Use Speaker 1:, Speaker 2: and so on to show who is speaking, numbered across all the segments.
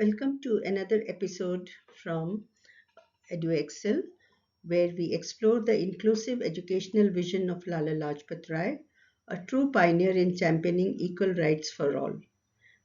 Speaker 1: Welcome to another episode from EduExcel, where we explore the inclusive educational vision of Lala Lajpat Rai, a true pioneer in championing equal rights for all.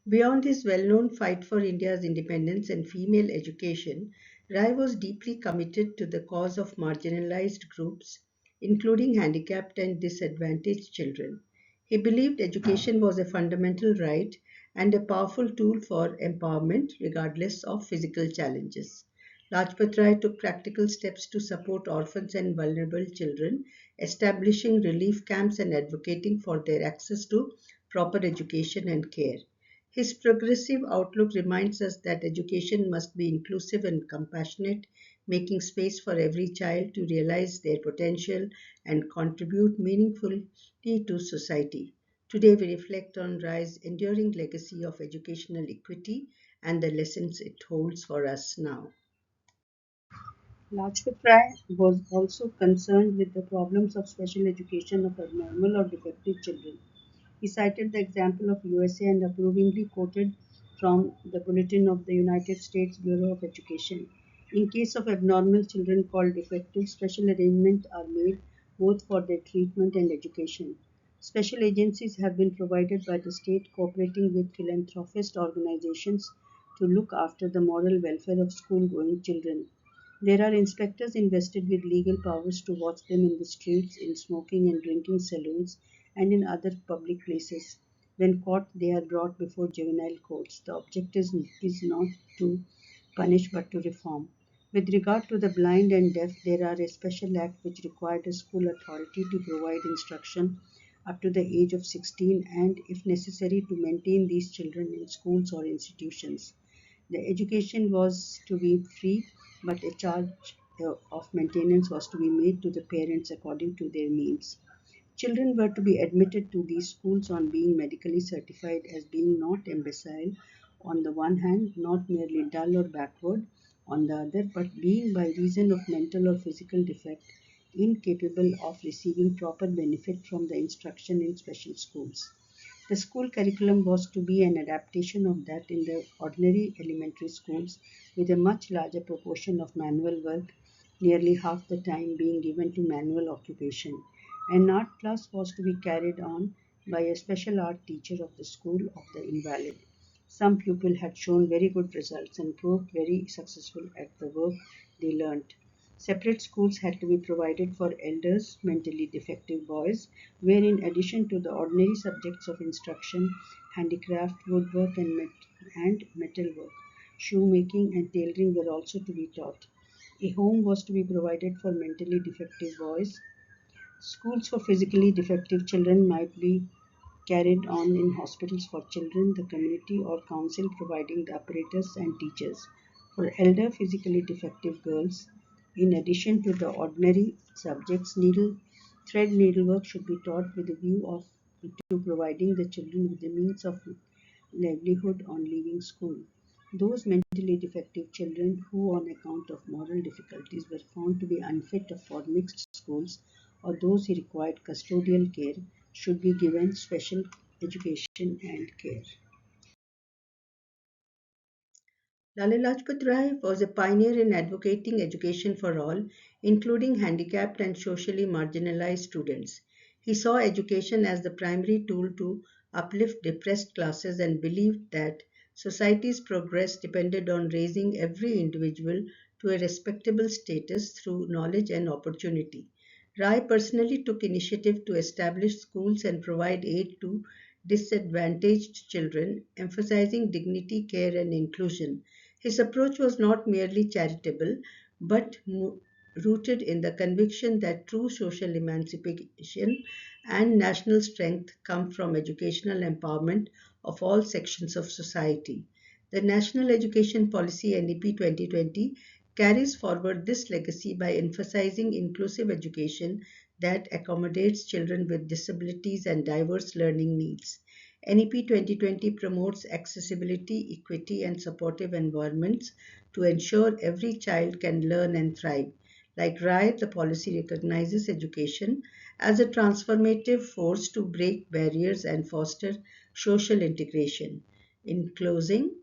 Speaker 1: Beyond his well known fight for India's independence and female education, Rai was deeply committed to the cause of marginalized groups, including handicapped and disadvantaged children. He believed education was a fundamental right and a powerful tool for empowerment, regardless of physical challenges. Lajpat Rai took practical steps to support orphans and vulnerable children, establishing relief camps and advocating for their access to proper education and care. His progressive outlook reminds us that education must be inclusive and compassionate, making space for every child to realize their potential and contribute meaningfully to society. Today, we reflect on Rai's enduring legacy of educational equity and the lessons it holds for us now. Lajpat Rai was also concerned with the problems of special education of abnormal or defective children. He cited the example of USA and approvingly quoted from the Bulletin of the United States Bureau of Education. In case of abnormal children called defective, special arrangements are made both for their treatment and education. Special agencies have been provided by the state cooperating with philanthropist organizations to look after the moral welfare of school-going children. There are inspectors invested with legal powers to watch them in the streets, in smoking and drinking saloons, and in other public places. When caught, they are brought before juvenile courts. The object is not to punish but to reform. With regard to the blind and deaf, there are a special act which required a school authority to provide instruction up to the age of 16 and, if necessary, to maintain these children in schools or institutions. The education was to be free, but a charge of maintenance was to be made to the parents according to their means. Children were to be admitted to these schools on being medically certified as being not imbecile on the one hand, not merely dull or backward on the other, but being by reason of mental or physical defect incapable of receiving proper benefit from the instruction in special schools. The school curriculum was to be an adaptation of that in the ordinary elementary schools, with a much larger proportion of manual work, nearly half the time being given to manual occupation. An art class was to be carried on by a special art teacher of the school of the invalid. Some pupils had shown very good results and proved very successful at the work they learnt. Separate schools had to be provided for elders, mentally defective boys, where in addition to the ordinary subjects of instruction, handicraft, woodwork, and metalwork, shoemaking, and tailoring were also to be taught. A home was to be provided for mentally defective boys. Schools for physically defective children might be carried on in hospitals for children, the community or council providing the apparatus and teachers. For elder physically defective girls, in addition to the ordinary subjects, thread needlework should be taught with a view of to providing the children with the means of livelihood on leaving school. Those mentally defective children who, on account of moral difficulties, were found to be unfit for mixed schools or those who required custodial care should be given special education and care. Lala Lajpat Rai was a pioneer in advocating education for all, including handicapped and socially marginalized students. He saw education as the primary tool to uplift depressed classes and believed that society's progress depended on raising every individual to a respectable status through knowledge and opportunity. Rai personally took initiative to establish schools and provide aid to disadvantaged children, emphasizing dignity, care, and inclusion. His approach was not merely charitable, but rooted in the conviction that true social emancipation and national strength come from educational empowerment of all sections of society. The National Education Policy NEP 2020 carries forward this legacy by emphasizing inclusive education that accommodates children with disabilities and diverse learning needs. NEP 2020 promotes accessibility, equity, and supportive environments to ensure every child can learn and thrive. Like Rai, the policy recognizes education as a transformative force to break barriers and foster social integration. In closing,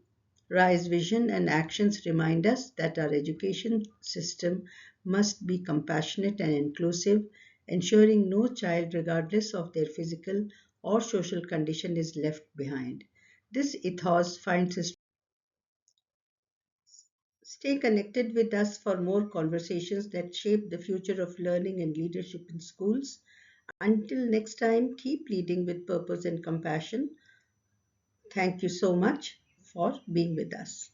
Speaker 1: Rai's vision and actions remind us that our education system must be compassionate and inclusive, ensuring no child, regardless of their physical or social condition, is left behind. This ethos finds its. Stay connected with us for more conversations that shape the future of learning and leadership in schools. Until next time, keep leading with purpose and compassion. Thank you so much for being with us.